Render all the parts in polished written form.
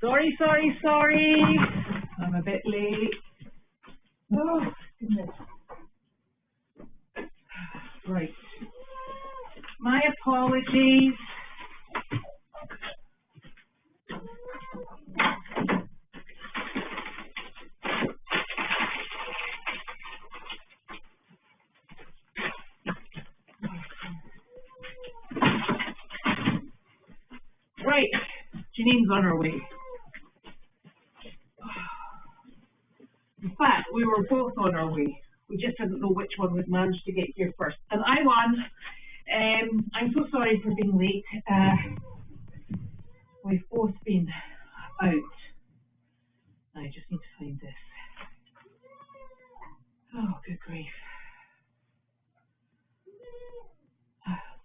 Sorry. I'm a bit late. Oh, goodness. Right. My apologies. Right. Janine's on her way. In fact, we were both on our way. We just didn't know which one would manage to get here first. And I won. I'm so sorry for being late. We've both been out. I just need to find this. Oh, good grief.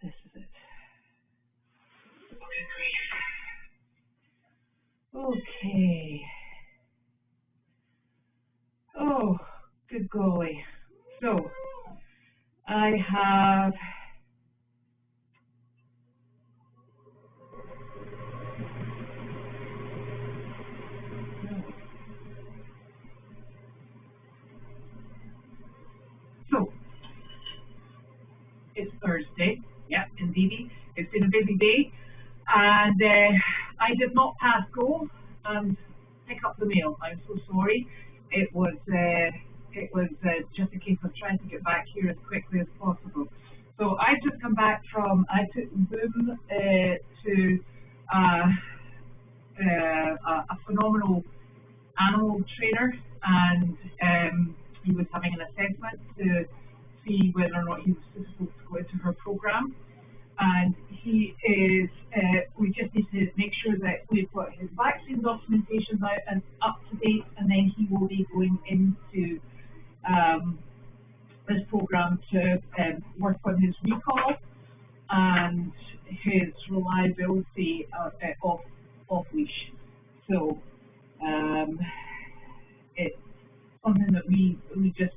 This is it. Oh, good grief. Okay. Oh, good golly. So, I have it's Thursday. Yeah, indeed. It's been a busy day, and I did not pass go and pick up the mail. I'm so sorry. It was just a case of trying to get back here as quickly as possible. So I've just come back I took Boom to a phenomenal animal trainer, and he was having an assessment to see whether or not he was suitable to go into her program. And he is, we just need to make sure that we've got his vaccine documentation out and up to date, and then he will be going into this program to work on his recall and his reliability off leash. So it's something that we just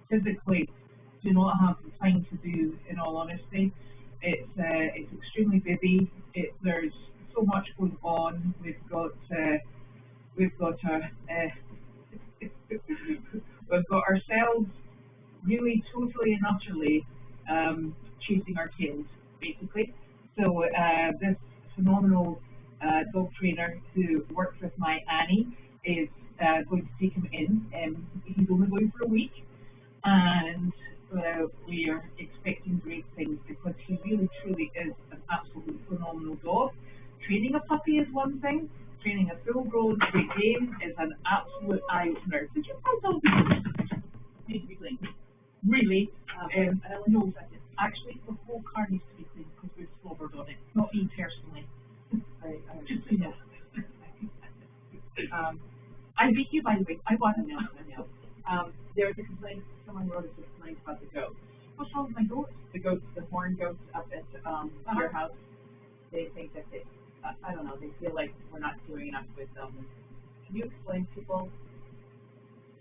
physically do not have the time to do, in all honesty. It's extremely busy. There's so much going on. We've got ourselves really totally and utterly chasing our tails, basically. So this phenomenal dog trainer who works with my Annie is going to take him in. He's only going for a week, and we are expecting great things because he really truly is an absolutely phenomenal dog. Training a puppy is one thing. Training a full-grown Great Dane is an absolute eye-opener. Did you find all these? Need to be cleaned. Really? No, actually, the whole car needs to be cleaned because we've slobbered on it. Not me personally. Just so you know. I beat you, by the way. I won. I know. There was a complaint. Someone wrote us a complaint about the goats. What's wrong with my goats? The goats, the horn goats up at your house. They think that I don't know. They feel like we're not doing enough with them. Can you explain to people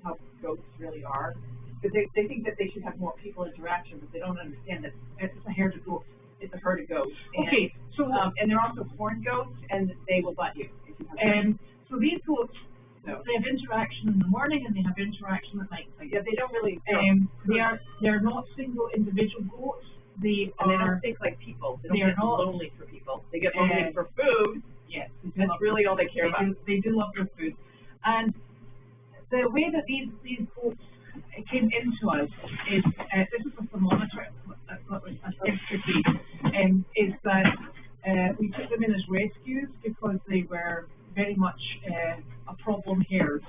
how goats really are? Because they think that they should have more people interaction, but they don't understand that it's a herd of goats. It's a herd of goats. And, okay, so and they're also horn goats, and they will butt you if you have so these goats, they have interaction in the morning and they have interaction at night. Yeah, they don't really. They're not single individual goats. They don't think like people. They don't get lonely for people. They get lonely for food. Yes, that's really all they care about. They do love their food, and the way that these goats came into us is this is a thermometer. That's not like a temperature is that we took them in as rescues because they were very much a problem herd,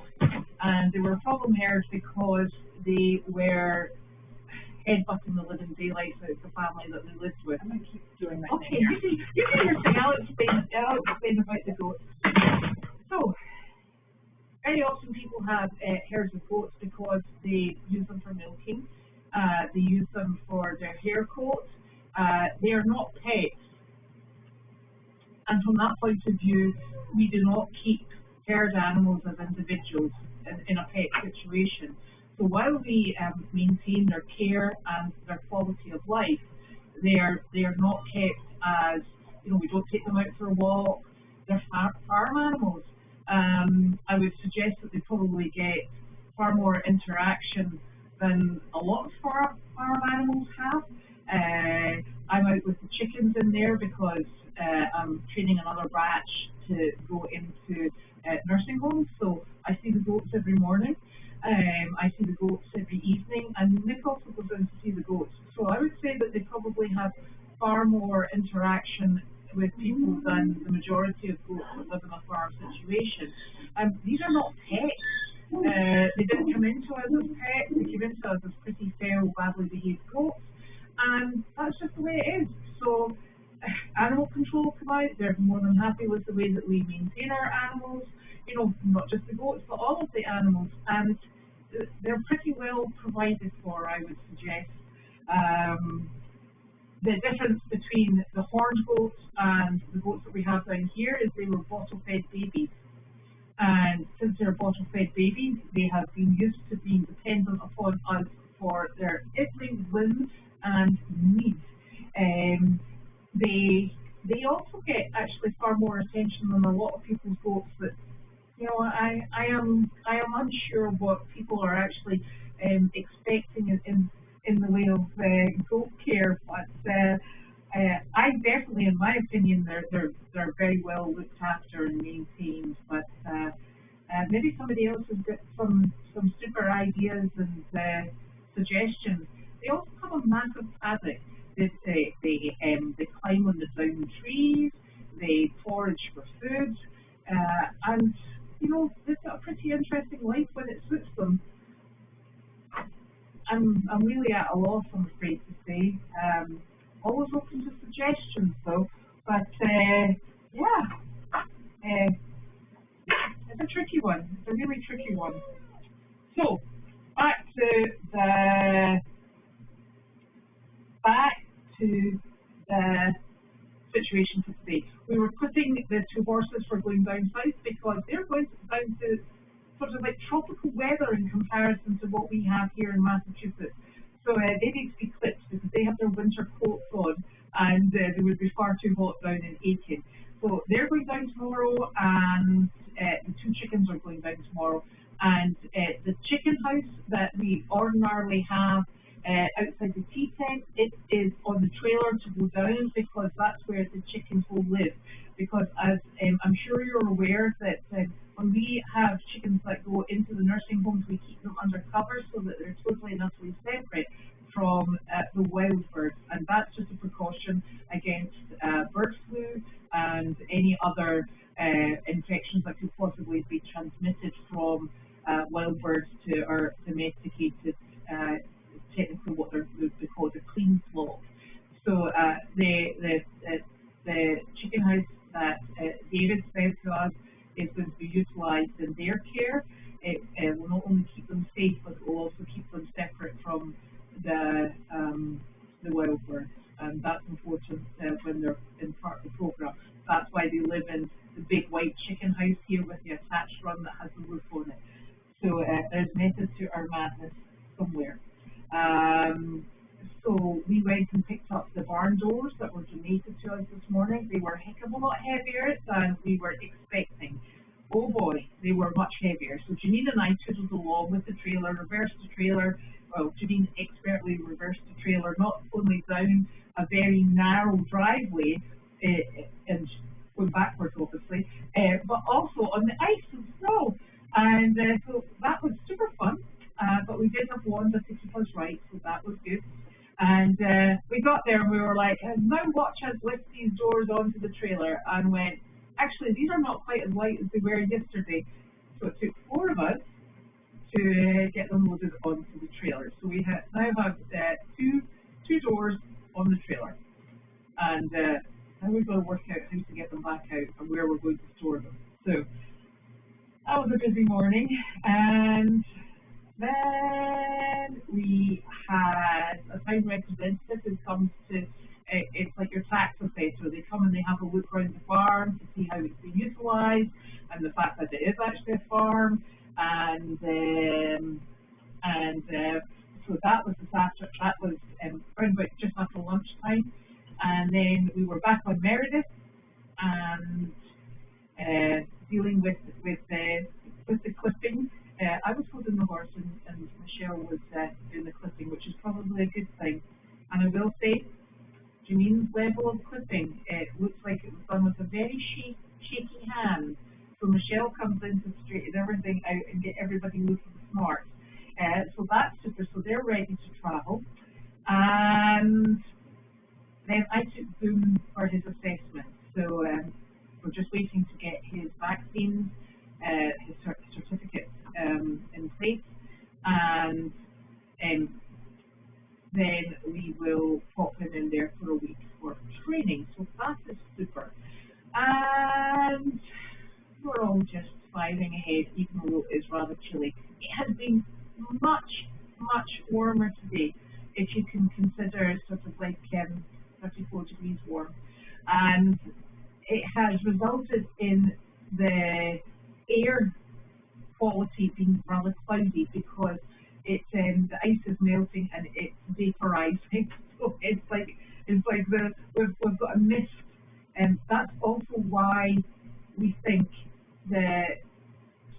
and they were a problem herd because they were headbutting the living daylights out of the family that they lived with. I'm going to keep doing that. Okay, you do your thing. I'll explain about the goats. So, very often people have herds of goats because they use them for milking. They use them for their hair coat. They are not pets. And from that point of view, we do not keep herd animals as individuals in a pet situation. So while we maintain their care and their quality of life, they are not kept as, we don't take them out for a walk. they're farm animals. I would suggest that they probably get far more interaction than a lot of farm animals have. I'm out with the chickens in there because I'm training another batch to go into nursing homes. So I see the goats every morning. I see the goats every evening, and Nick also goes in to see the goats. So I would say that they probably have far more interaction with people than the majority of goats that live in a farm situation. These are not pets. They didn't come into us as pets. They came into us as pretty feral, badly behaved goats, and that's just the way it is. So animal control come out. They're more than happy with the way that we maintain our animals. You know, not just the goats, but all of the animals, and they're pretty well provided for, I would suggest. The difference between the horned goats and the goats that we have down here is they were bottle-fed babies. And since they're bottle-fed babies, they have been used to being dependent upon us for their every whim and need. They also get actually far more attention than a lot of people's goats. That, you know, I am unsure what people are actually expecting in the way of goat care, but I definitely, in my opinion, they're very well looked after and maintained. But maybe somebody else has got some super ideas and suggestions. They also have a massive paddock. They climb on the down trees. They forage for food, and you know, they've got a pretty interesting life when it suits them. I'm really at a loss, I'm afraid to say. Always open to suggestions though, but it's a tricky one. It's a really tricky one. So back to the situation for today. We were putting the two horses for going down south because they're going down to sort of like tropical weather in comparison to what we have here in Massachusetts. So they need to be clipped because they have their winter coats on, and they would be far too hot down in Aiken. So they're going down tomorrow, and the two chickens are going down tomorrow. And the chicken house that we ordinarily have outside the tea tent, it is on the trailer to go down because that's where the chickens will live. Because as I'm sure you're aware that when we have chickens that go into the nursing homes, we keep them under cover so that they're totally and utterly separate from the wild birds, and that's just a precaution against bird flu and any other infections that could possibly be transmitted from wild birds to our domesticated, technically what they call the clean flock. So the chicken house that David said to us is going to be utilised in their care. It will not only keep them safe, but it will also keep them separate from the wild birds, and that's important when they're in part of the programme. That's why they live in the big white chicken house here with the attached run that has the roof on it. So there's method to our madness somewhere. So we went and picked up the barn doors that were donated to us this morning. They were a heck of a lot heavier than we were expecting. Oh boy, they were much heavier. So Janine and I tootled along with the trailer, reversed the trailer. Well, Janine expertly reversed the trailer, not only down a very narrow driveway and going backwards, obviously, but also on the ice and snow. And so that was super fun. But we did have Wanda to keep us right, so that was good. And we got there and we were like, now watch us lift these doors onto the trailer, and went, actually, these are not quite as light as they were yesterday. So it took 4 of us to get them loaded onto the trailer. So we now have two doors on the trailer. And now we've got to work out how to get them back out and where we're going to store them. So that was a busy morning. And then we had a town representative who comes to, it's like your tax assessor. They come and they have a look around the farm to see how it's being utilised and the fact that it is actually a farm. And so that was around about just after lunchtime. And then we were back on Meredith, and dealing with the clipping. I was holding the horse and Michelle was doing the clipping, which is probably a good thing. And I will say, Janine's level of clipping, it looks like it was done with a very shaky hand. So Michelle comes in to straighten everything out and get everybody looking smart. So that's super. So they're ready to travel. And then I took Boom for his assessment. So we're just waiting to get his vaccines, his certificate in place. And then we will pop him in there for a week for training. So that is super. And we're all just firing ahead, even though it's rather chilly. It has been much, much warmer today, if you can consider sort of like 34 degrees warm. And it has resulted in the air quality being rather cloudy because the ice is melting and it's vaporizing. So it's like we've got a mist, and that's also why we think the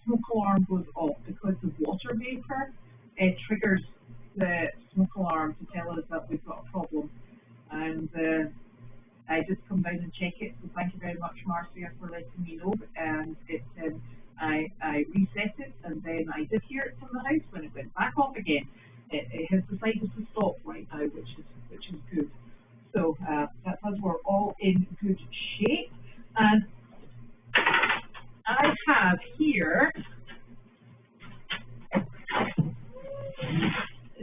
smoke alarm goes off, because the water vapor triggers the smoke alarm to tell us that we've got a problem. And I just come down and check it. So thank you very much, Marcia, for letting me know. And I reset it, and then I did hear it from the house when it went back off again. It has decided to stop right now, which is good. So that's us. We're all in good shape. And I have here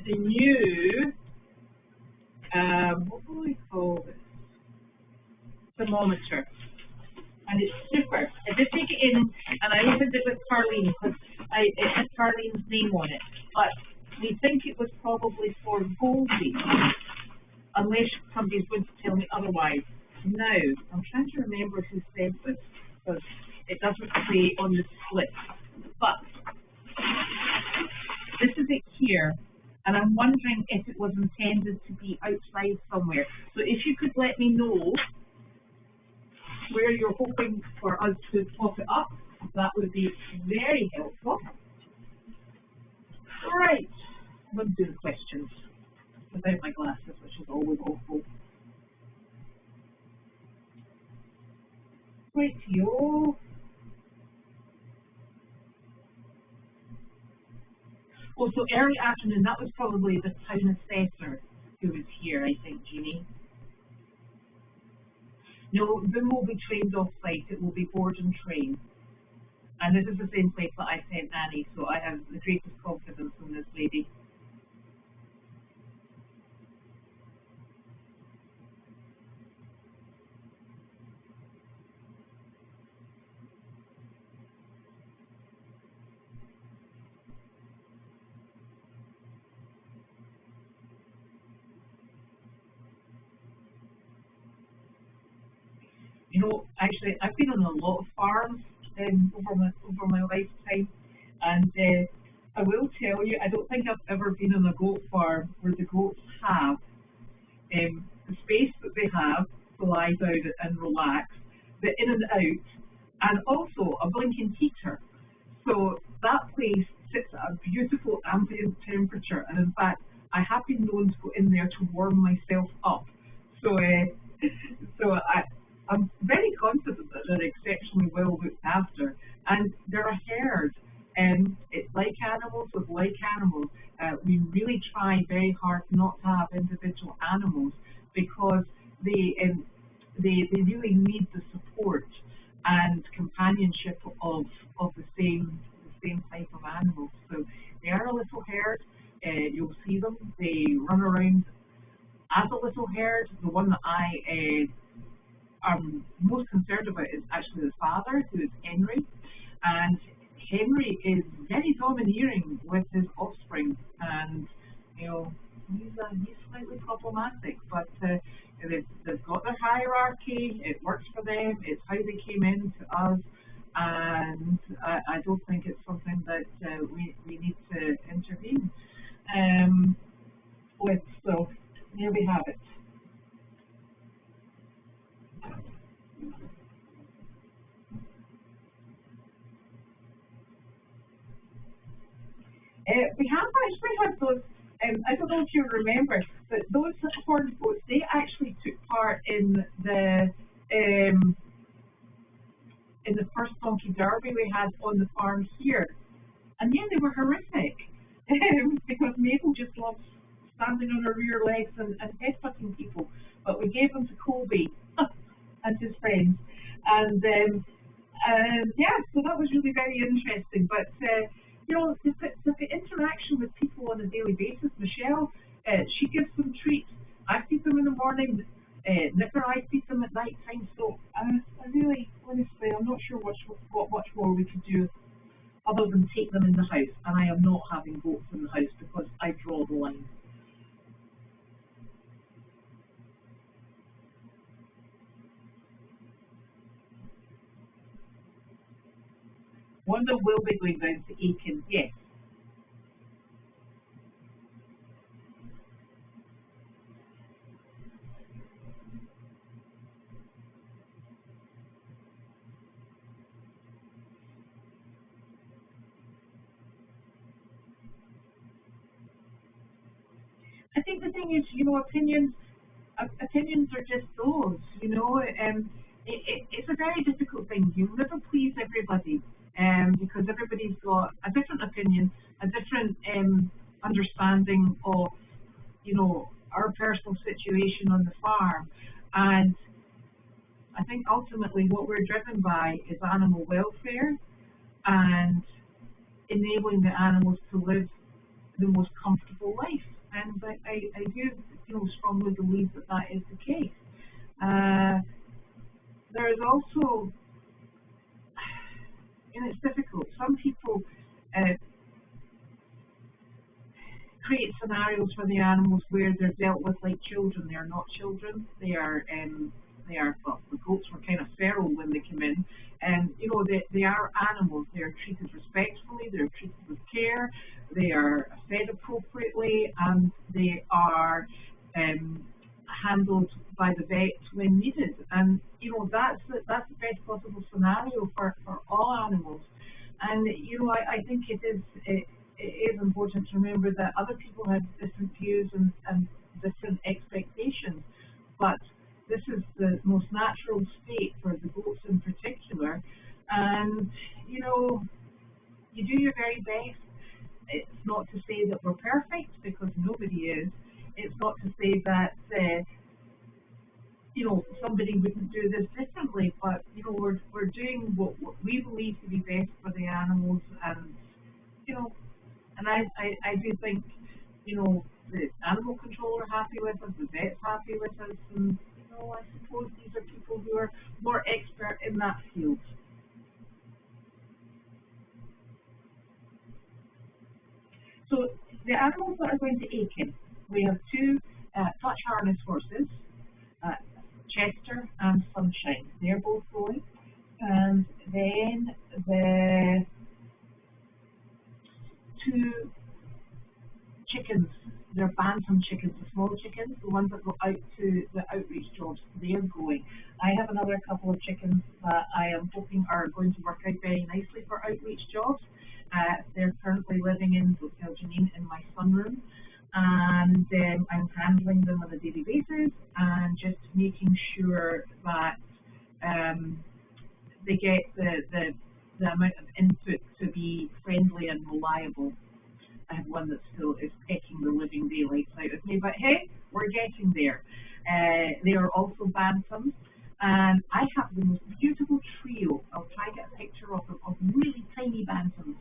the new what do we call this? Thermometer. And it's super. I did take it in and I opened it with Carlene because it had Carlene's name on it. But we think it was probably for Goldie, unless somebody's going to tell me otherwise. Now, I'm trying to remember who said this because it doesn't say on the slip. But this is it here. And I'm wondering if it was intended to be outside somewhere. So if you could let me know where you're hoping for us to pop it up, that would be very helpful. All right, I'm going to do the questions without my glasses, which is always awful. Rightio. Oh, so early afternoon, that was probably the town assessor who was here, I think, Jeannie. No, Boom will be trained off-site. It will be board and train. And this is the same place that I sent Annie, so I have the greatest confidence in this lady. You know, actually, I've been on a lot of farms over my lifetime, and I will tell you, I don't think I've ever been on a goat farm where the goats have the space that they have to lie down and relax, the in and out, and also a blinking heater. So that place sits at a beautiful ambient temperature, and in fact, I have been known to go in there to warm myself up. So, I'm very confident that they're exceptionally well looked after, and they're a herd. It's like animals with like animals. We really try very hard not to have individual animals because they really need the support and companionship of the same type of animals. So they are a little herd. You'll see them. They run around as a little herd. The one that I am most concerned about is actually the father, who is Henry, and Henry is very domineering with his offspring, and you know he's slightly problematic, but they've got their hierarchy. It works for them. It's how they came in to us, and I don't think it's something that we need to intervene with. So there we have it. We have actually had those. I don't know if you remember, but those horned goats, they actually took part um, in the first donkey derby we had on the farm here. And yeah, they were horrific because Mabel just loves standing on her rear legs and headbutting people. But we gave them to Colby and his friends. And yeah, so that was really very interesting. But, you know, the interaction with people on a daily basis, Michelle, she gives them treats. I feed them in the morning. Nipper, I feed them at night time. So I really, honestly, I'm not sure what much more we could do other than take them in the house. And I am not having goats in the house because I draw the line. One of them will be going down to Aiken, yes. I think the thing is, you know, opinions are just those, you know. It's a very difficult thing. You'll never please everybody, because everybody's got a different opinion, a different understanding of, you know, our personal situation on the farm. And I think ultimately what we're driven by is animal welfare and enabling the animals to live the most comfortable life. And I do, you know, strongly believe that that is the case. There is also, and it's difficult, some people create scenarios for the animals where they're dealt with like children. They are not children. Well, the goats were kind of feral when they came in. And, you know, they are animals. They are treated respectfully. They're treated with care. They are fed appropriately. And they are handled by the vets when needed. And, you know, that's the best possible scenario for all animals. And, you know, I think it is important to remember that other people have different views and different expectations. But this is the most natural state for the goats in particular. And, you know, you do your very best. It's not to say that we're perfect, because nobody is. It's not to say that, you know, somebody wouldn't do this differently, but, you know, we're doing what we believe to be best for the animals. And, you know, and I do think, you know, the animal control are happy with us, the vet's happy with us, and, you know, I suppose these are people who are more expert in that field. So the animals that are going to Aiken, we have two touch harness horses, uh, Chester and Sunshine. They're both going. And then the two chickens, they're bantam chickens, the small chickens, the ones that go out to the outreach jobs, they're going. I have another couple of chickens that I am hoping are going to work out very nicely for outreach jobs. They're currently living in Janine in my sunroom, and I'm handling them on a daily basis and just making sure that they get the amount of input to be friendly and reliable. I have one that still is pecking the living daylights out of me, but hey, we're getting there. They are also bantams, and I have the most beautiful trio. I'll try to get a picture of them, of really tiny bantams,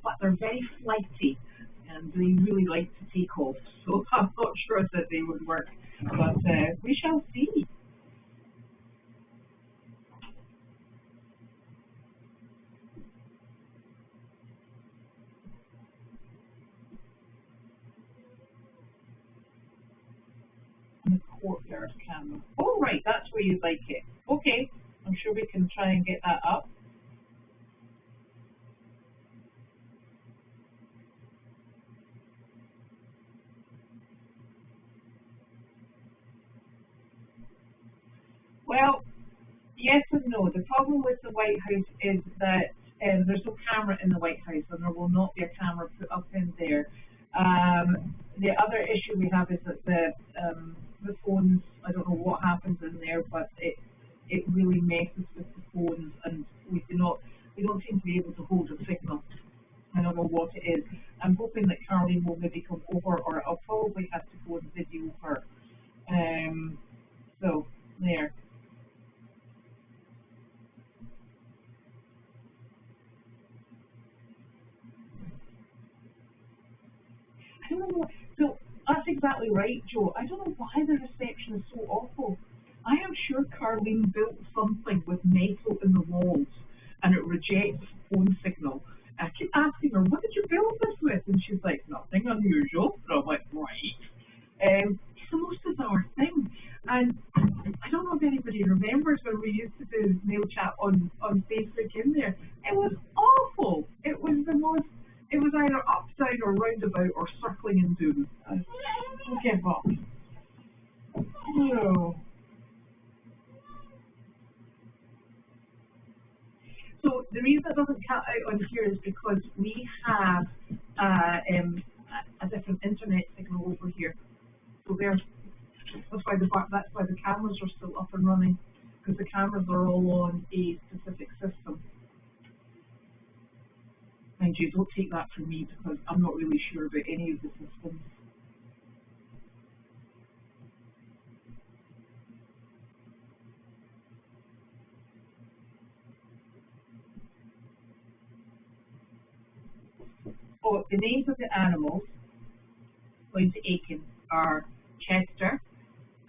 but they're very flighty, and they really like to take off, so I'm not sure that they would work, but we shall see. The courtyard camera. Oh, right, that's where you'd like it. Okay, I'm sure we can try and get that up. Well, yes and no. The problem with the White House is that there's no camera in the White House, and there will not be a camera put up in there. The other issue we have is that the phones, I don't know what happens in there, but it really messes with the phones, and we don't seem to be able to hold a signal. I don't know what it is. I'm hoping that Carleen will maybe come over, or I'll probably have to go and video her. So there. I don't know. So that's exactly right, Joe. I don't know why the reception is so awful. I am sure Carleen built something with metal in the walls, and it rejects phone signal. I keep asking her, what did you build this with? And she's like, nothing unusual. So I'm like, right. It's the most bizarre thing. And I don't know if anybody remembers when we used to do mail chat on Facebook in there. It was awful. It was either upside or roundabout or circling in doom. I'll give up. No. So the reason it doesn't cut out on here is because we have a different internet signal over here. So that's why the cameras are still up and running, because the cameras are all on a specific system. Mind you, don't take that from me, because I'm not really sure about any of the systems. Oh, the names of the animals going to Aiken are Chester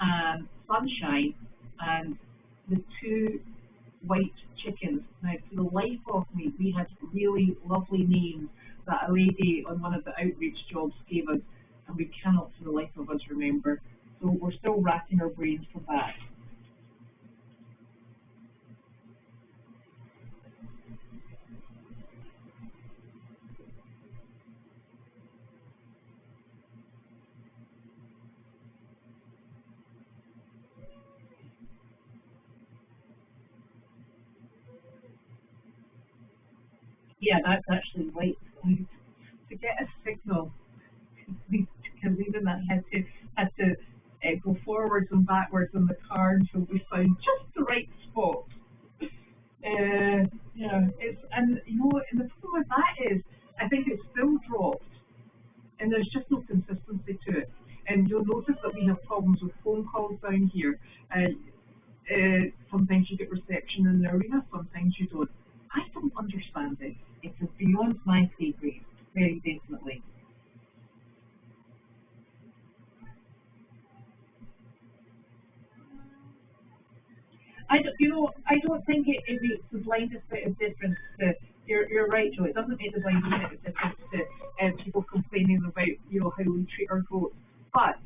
and Sunshine and the two white chickens. Now, for the life of me, we had really lovely names that a lady on one of the outreach jobs gave us, and we cannot for the life of us remember. So we're still racking our brains for that. Yeah, that's actually right. To get a signal, because even that had to go forwards and backwards on the car until we found just the right spot. Yeah, and the problem with that is, I think it's still dropped, and there's just no consistency to it. And you'll notice that we have problems with phone calls down here. Sometimes you get reception in the arena, sometimes you don't. I don't understand it. It's beyond my pay grade, very definitely. I don't think it makes the slightest bit of difference to. You're right, Joe. It doesn't make the slightest bit of difference to people complaining about how we treat our goats. But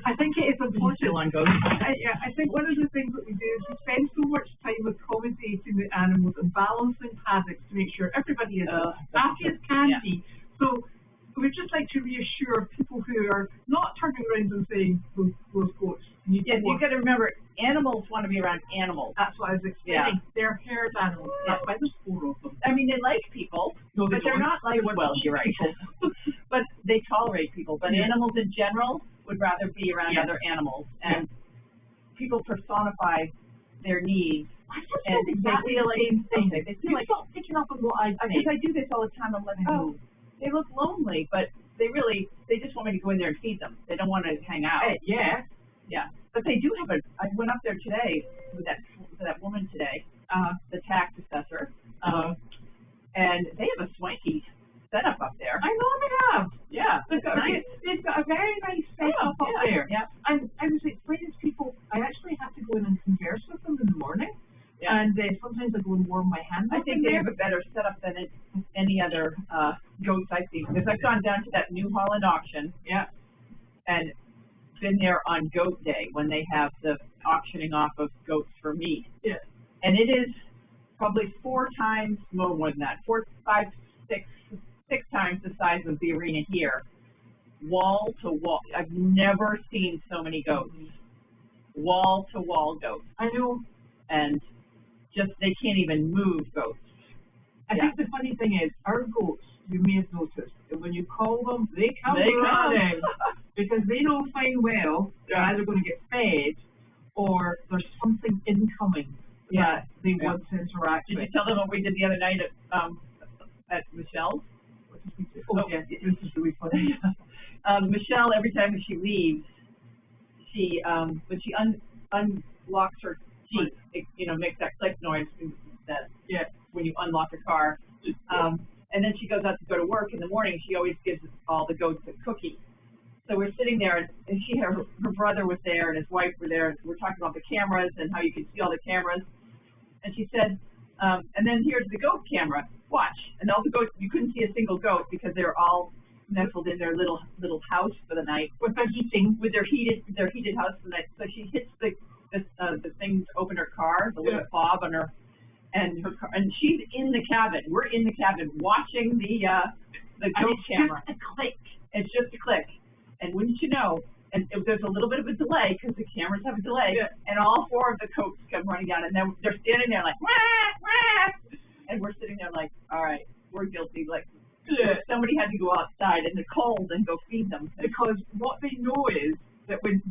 I think it is important. I think one of the things that we do is we spend so much time accommodating the animals and balancing paddocks to make sure everybody is as happy as can be. So we'd just like to reassure people who are not turning around and saying those goats. You've got to remember, animals want to be around animals. That's what I was explaining. Yeah. They're herd animals. That's why there's 4 of them. I mean, they like people, no, but they're not like you're right. But they tolerate people. But animals in general would rather be around other animals, and people personify their needs. And they feel like they feel like picking up on what I say. Because I do this all the time. I'm letting them. They look lonely, but they just want me to go in there and feed them. They don't want to hang out. Yeah. But they do have I went up there today with that woman today, the tax assessor, and they have a swanky setup up there. I know they have. Yeah. They've got a very nice setup up there. Yeah. And I was explaining to people, I actually have to go in and converse with them in the morning. Yeah. And sometimes I go and warm my hands. I think they have a better setup than any other goats I've seen. Because I've gone down to that New Holland auction. Yeah. And been there on Goat Day when they have the auctioning off of goats for meat. Yeah. And it is probably 4 times, more than that, 4, 5, 6 times the size of the arena here. Wall to wall. I've never seen so many goats. Wall to wall goats. I know. And just, they can't even move goats. I think the funny thing is, our goats, you may have noticed, that when you call them, they come running because they know fine well they're either going to get fed or there's something incoming that they want to interact with. Did you tell them what we did the other night at Michelle's? Yes, this is really funny. Michelle, every time she leaves, she when she unlocks her Jeep, it, makes that click noise that when you unlock a car. And then she goes out to go to work in the morning. She always gives all the goats a cookie. So we're sitting there, and her brother was there, and his wife were there, and we're talking about the cameras and how you can see all the cameras. And she said, and then here's the goat camera. Watch. And all the goats, you couldn't see a single goat because they were all nestled in their little house for the night with their heated house for the night. So she hits the thing to open her car, the little fob on her. And she's in the cabin. We're in the cabin watching the goat camera. It's just a click. It's just a click. And wouldn't you know? And there's a little bit of a delay because the cameras have a delay. Yeah. And all four of the goats come running out, and then they're standing there like, wah, wah. And we're sitting there like, all right, we're guilty. Like somebody had to go outside in the cold and go feed them. Because what they know is that when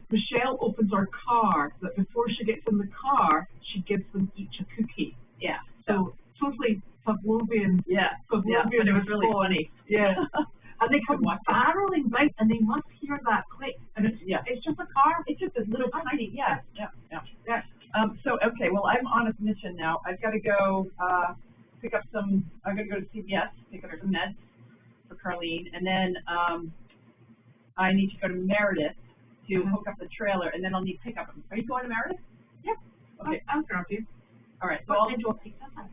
Michelle opens our car, that before she gets in the car, she gives them each a cookie. Yeah. So totally Pavlovian. Yeah. But it was really funny. Yeah. And they come barreling by, and they must hear that click. And it's just a car. It's just a little tiny. Yeah. So okay, well I'm on a mission now. I've got to go pick up some. I'm going to go to CVS, pick up some meds for Carlene, and then I need to go to Meredith to hook up the trailer, and then I'll need pickup. Are you going to Meredith? Yep. Okay, I'll grab you. All right. So I'll pick up.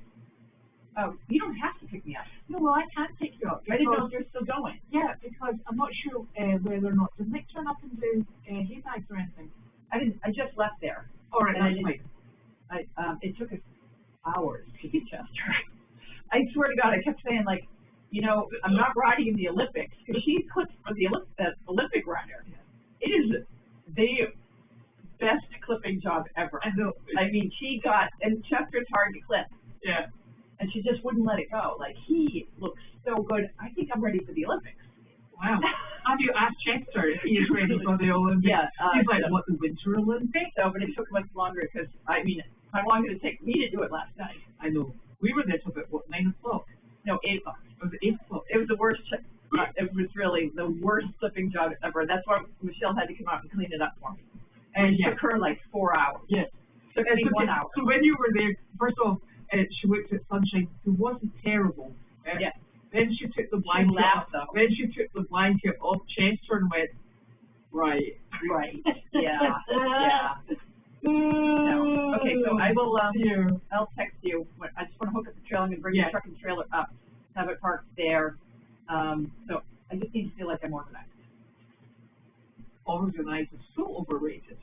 Oh, you don't have to pick me up. No, well, I can't pick you up. I didn't know if you're still going. Yeah, because I'm not sure whether or not did Nick turn up and do hay bags or anything. I just left there. All right, that's fine. It took us hours to get Chester. I swear to God, I kept saying like, I'm not riding in the Olympics because she clips for the Olympic rider. It is the best clipping job ever. I know. I mean, and Chester's hard to clip. Yeah. And she just wouldn't let it go. Like, he looks so good. I think I'm ready for the Olympics. Wow. Have you asked Chester if he is ready for the Olympics? Yeah. He's like, what, the Winter Olympics? So, but it took much longer because, how long did it take me to do it last night? I know. We were there till about, 9 o'clock? No, 8 o'clock. Was it 8 o'clock? It was the worst. It was really the worst clipping job ever. That's why Michelle had to come out and clean it up for me. And it took her like 4 hours. Yes. It took me 1 hour. So when you were there, first of all, she looked at Sunshine, who wasn't terrible. Yeah. Then she took the blanket off. Then she took the blanket off Chester and went, right. Yeah. No. Okay, so I will. I'll text you. I just want to hook up the trailer. I'm going to bring the truck and trailer up, have it parked there. So I just need to feel like I'm organized. Organized is so overrated.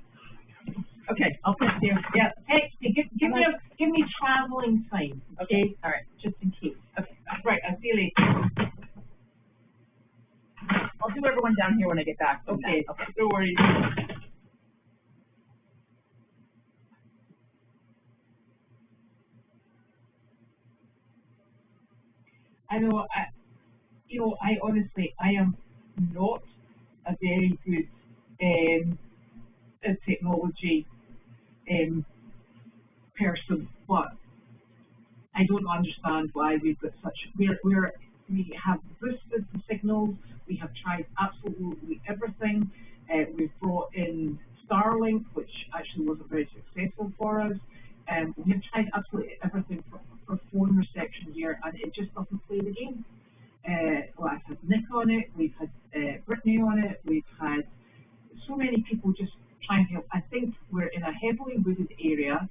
Okay, I'll text you. Yeah. Hey, give me traveling time. Okay. All right. Just in case. Okay. Right. I'll see you later. I'll do everyone down here when I get back. Okay. Don't worry. I know. I honestly, I am not a very good technology person, but I don't understand why we've got such. We have boosted the signals. We have tried absolutely everything. We've brought in Starlink, which actually wasn't very successful for us. We've tried absolutely everything for phone reception here, and it just doesn't play the game. I've had Nick on it, we've had Brittany on it, we've had so many people just trying to help. I think we're in a heavily wooded area.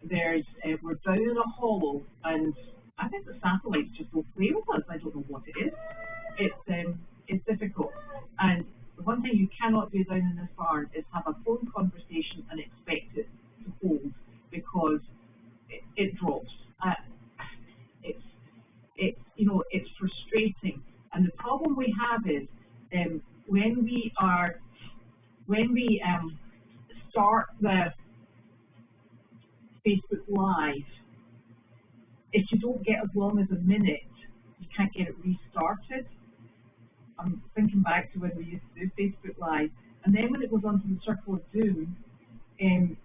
We're down in a hollow, and I think the satellites just don't play with us. I don't know what it is. It's difficult. And the one thing you cannot do down in this barn is have a phone conversation and expect it to hold, because it drops. It's frustrating. And the problem we have is when we start the Facebook Live, if you don't get as long as a minute, you can't get it restarted. I'm thinking back to when we used to do Facebook Live, and then when it goes onto the Circle of Doom,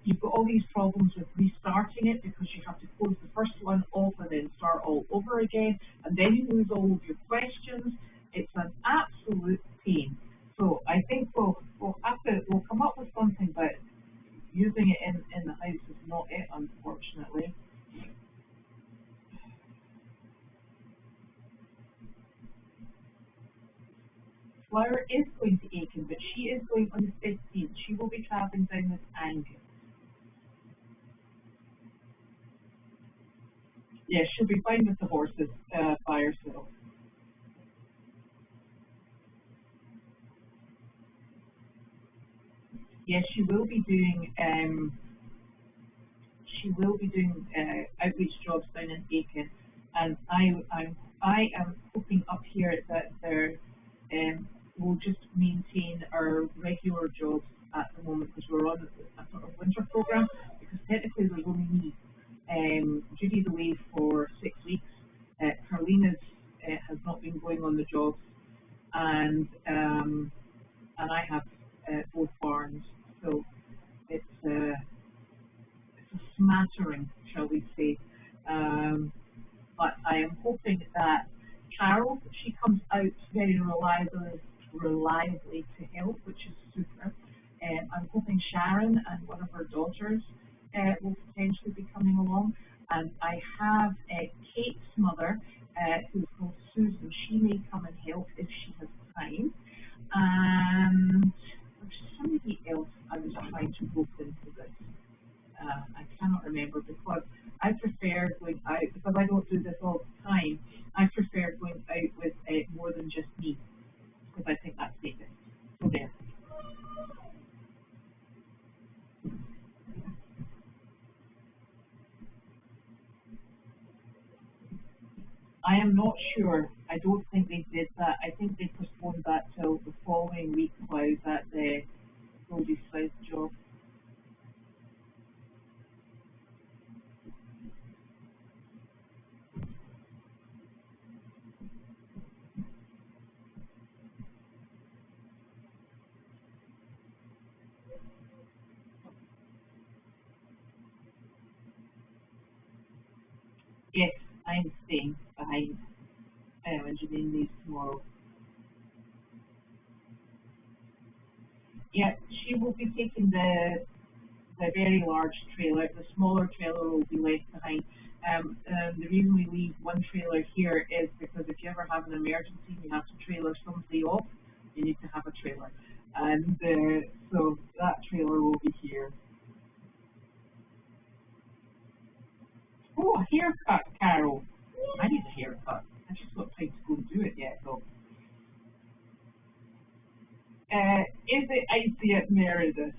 you've got all these problems with restarting it because you have to close the first one off and then start all over again, and then you lose all of your questions. It's an absolute pain. So I think we'll come up with something, but using it in the house is not it, unfortunately. Flower is going to Aiken, but she is going on the 15th. She will be travelling down with Angus. Yeah, she'll be fine with the horses by herself. Yes, she will be doing outreach jobs down in Aiken, and I am hoping up here that there we'll just maintain our regular jobs at the moment because we're on a sort of winter program, because technically there's only me. Judy's away for 6 weeks. Carlina's has not been going on the jobs, and I have both barns, so it's a smattering, shall we say. But I am hoping that Carol, she comes out very reliably to help, which is super. I'm hoping Sharon and one of her daughters will potentially be coming along. And I have Kate's mother, who's called Susan. She may come and help if she has time. And there's somebody else I was trying to rope into this. I cannot remember, because I prefer going out, because I don't do this all the time, I prefer going out with more than just me, because I think that's safest. So there. I am not sure. I don't think they did that. I think they postponed that till the following week while I was at the Goldie's South job. Yes, I'm staying behind when Janine leaves tomorrow. Yeah, she will be taking the very large trailer. The smaller trailer will be left behind. The reason we leave one trailer here is because if you ever have an emergency and you have to trailer somebody off, you need to have a trailer. And so that trailer will be here. Oh, a haircut, Carol. I need a haircut. I just got time to go and do it yet, though. Is it icy at Meredith?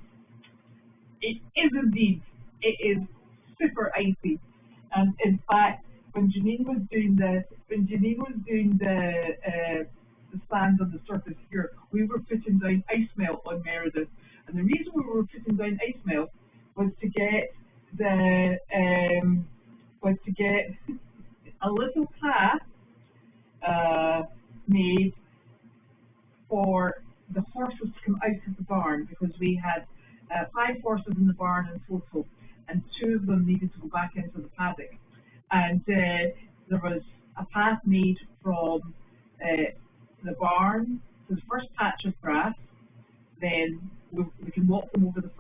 It is indeed. It is super icy. And in fact, when Janine was doing the sand on the surface here, we were putting down ice melt on Meredith. And the reason we were putting down ice melt was to get a little path made for the horses to come out of the barn, because we had 5 horses in the barn in total, and 2 of them needed to go back into the paddock. And there was a path made from the barn to the first patch of grass. Then we can walk them over the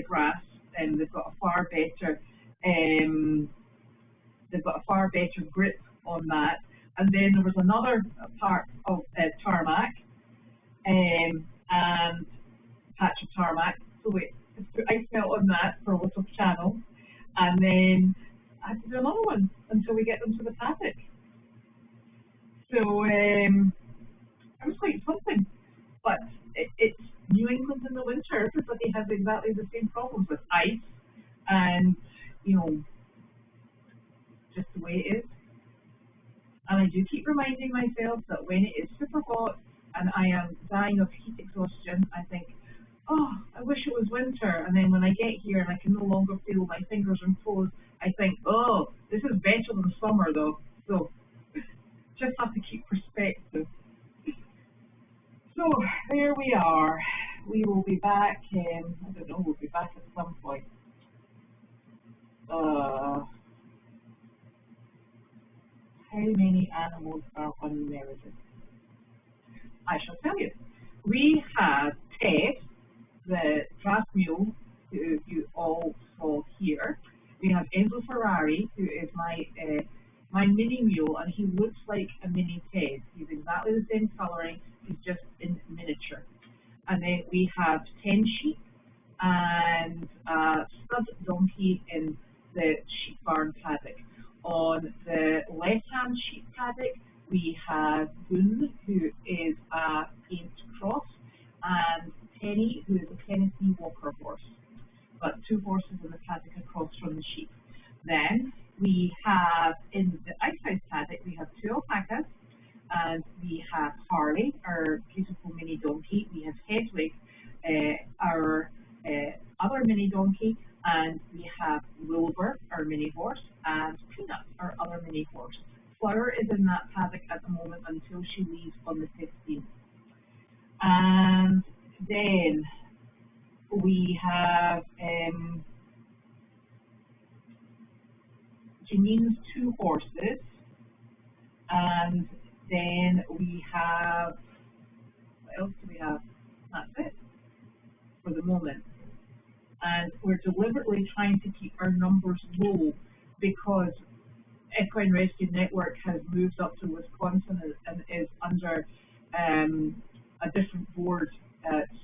grass, and they've got a far better grip on that. And then there was another part of tarmac and patch of tarmac. So we put ice melt on that for a little channel, and then I had to do another one until we get them to the paddock. So it was quite something. But it's New England in the winter. Everybody has exactly the same problems with ice, and just the way it is. And I do keep reminding myself that when it is super hot and I am dying of heat exhaustion, I think, oh, I wish it was winter. And then when I get here and I can no longer feel my fingers and toes, I think, oh, This is better than summer though, so just have to keep perspective. So there we are. We will be back, I don't know, we'll be back at some point. How many animals are on Meredith? I shall tell you. We have Ted, the draft mule, who you all saw here. We have Enzo Ferrari, who is my mini mule, and he looks like a mini Ted. He's exactly the same colouring, he's just in miniature. And then we have 10 sheep and a stud donkey in the sheep barn paddock. On the left-hand sheep paddock, we have Boone, who is a paint cross, and Penny, who is a Tennessee Walker horse. But 2 horses in the paddock across from the sheep. Then we have, in the outside paddock, we have 2 alpacas, and we have Harley, our beautiful mini donkey. We have Hedwig, our other mini donkey, and we have Wilbur, our mini horse, and Peanut, our other mini horse. Flower is in that paddock at the moment until she leaves on the 15th. And then we have Janine's 2 horses, and then we have, what else do we have? That's it for the moment. And we're deliberately trying to keep our numbers low because Equine Rescue Network has moved up to Wisconsin and is under a different board.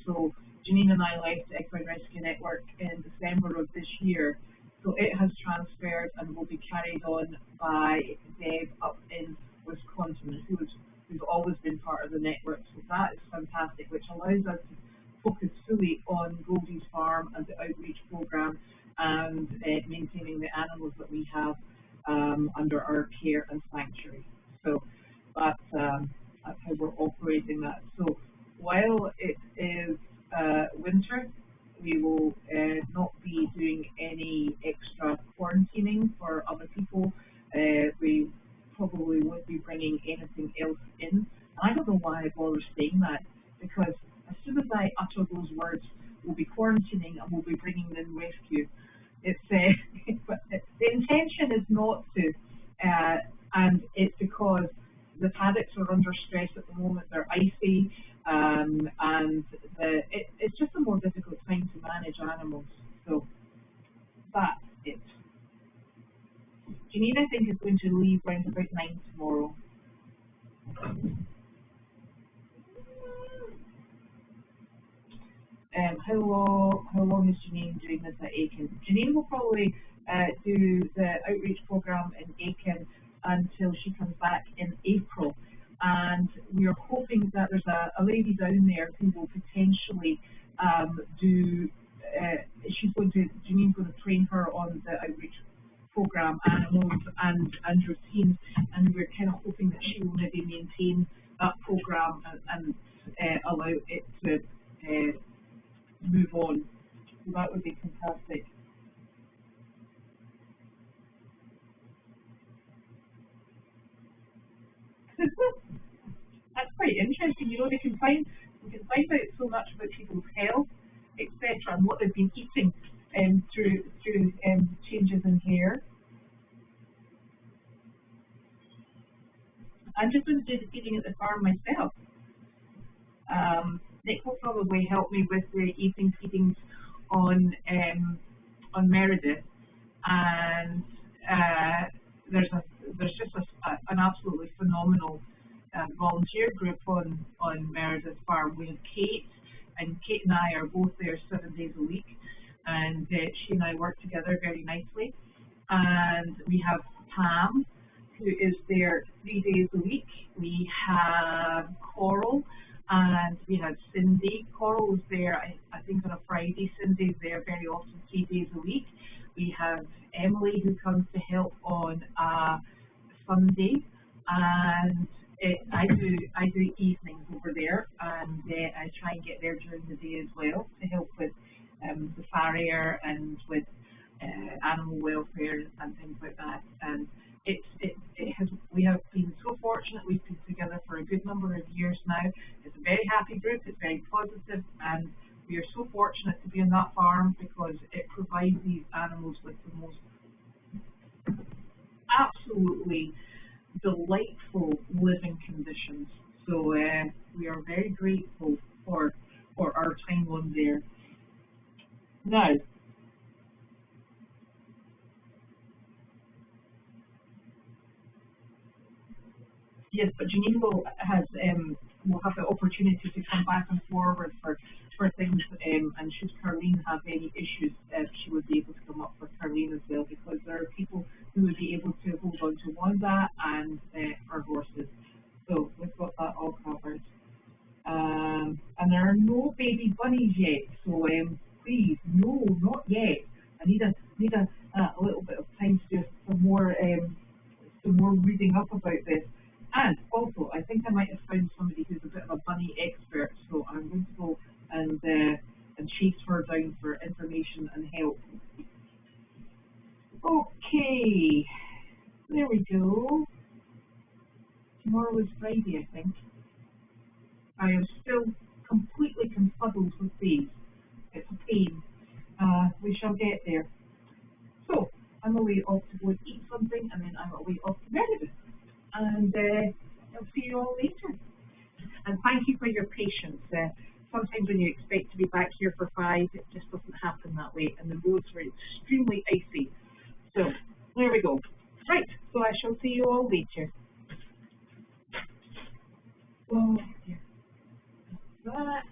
So Janine and I left Equine Rescue Network in December of this year. So it has transferred and will be carried on by Deb up in Wisconsin, who's always been part of the network. So that is fantastic, which allows us to focus fully on Goldie's Farm and the outreach program and maintaining the animals that we have under our care and sanctuary. So that's how we're operating that. So while it is winter, we will not be doing any extra quarantining for other people. We probably won't be bringing anything else in. I don't know why I bother saying that, because as soon as I utter those words, we'll be quarantining and we'll be bringing in rescue. It's but the intention is not to, and it's because the paddocks are under stress at the moment. They're icy, and it's just a more difficult time to manage animals. So that's it. Janine, I think, is going to leave around about 9 tomorrow. How long is Janine doing this at Aiken? Janine will probably do the outreach program in Aiken until she comes back in April. And we are hoping that there's a lady down there who will potentially Janine's going to train her on the outreach program, animals and routines, and we're kind of hoping that she will maybe maintain that program and allow it to move on. So that would be fantastic. That's quite interesting. You know, we can find out so much about people's health, etc., and what they've been eating through changes in hair. I'm just going to do the feeding at the farm myself. Nick will probably help me with the evening feedings on Meredith, and there's just an absolutely phenomenal volunteer group on Meredith Farm. We have Kate, and Kate and I are both there 7 days a week, and she and I work together very nicely. And we have Pam, who is there 3 days a week. We have Coral, and we have Cindy. Coral is there, I think, on a Friday. Cindy's there very often 3 days a week. We have Emily, who comes to help on a Sunday, and I do evenings over there, and I try and get there during the day as well to help with the farrier and with animal welfare and things like that. And we have been so fortunate. We've been together for a good number of years now. It's a very happy group. It's very positive, and we are so fortunate to be on that farm because it provides these animals with the most absolutely delightful living conditions. So we are very grateful for our time on there. Now, yes, but Janine will have the opportunity to come back and forward for things, and should Carleen have any issues, she would be able to come up for Carleen as well, because there are people who would be able to hold on to Wanda and our horses. So we've got that all covered. And there are no baby bunnies yet, so please, no, not yet. I need a little bit of time to do some more reading up about this. And also, I think I might have found somebody who's a bit of a bunny expert, so I'm going to go and chase her down for information and help. Okay, there we go. Tomorrow is Friday, I think. I am still completely confuddled with these. It's a pain. We shall get there. So, I'm away off to go and eat something, and then I'm away off to Meredith. And I'll see you all later. And thank you for your patience. Sometimes when you expect to be back here for 5, it just doesn't happen that way, and the roads were extremely icy. So, there we go. Right, so I shall see you all later. Oh, dear. That.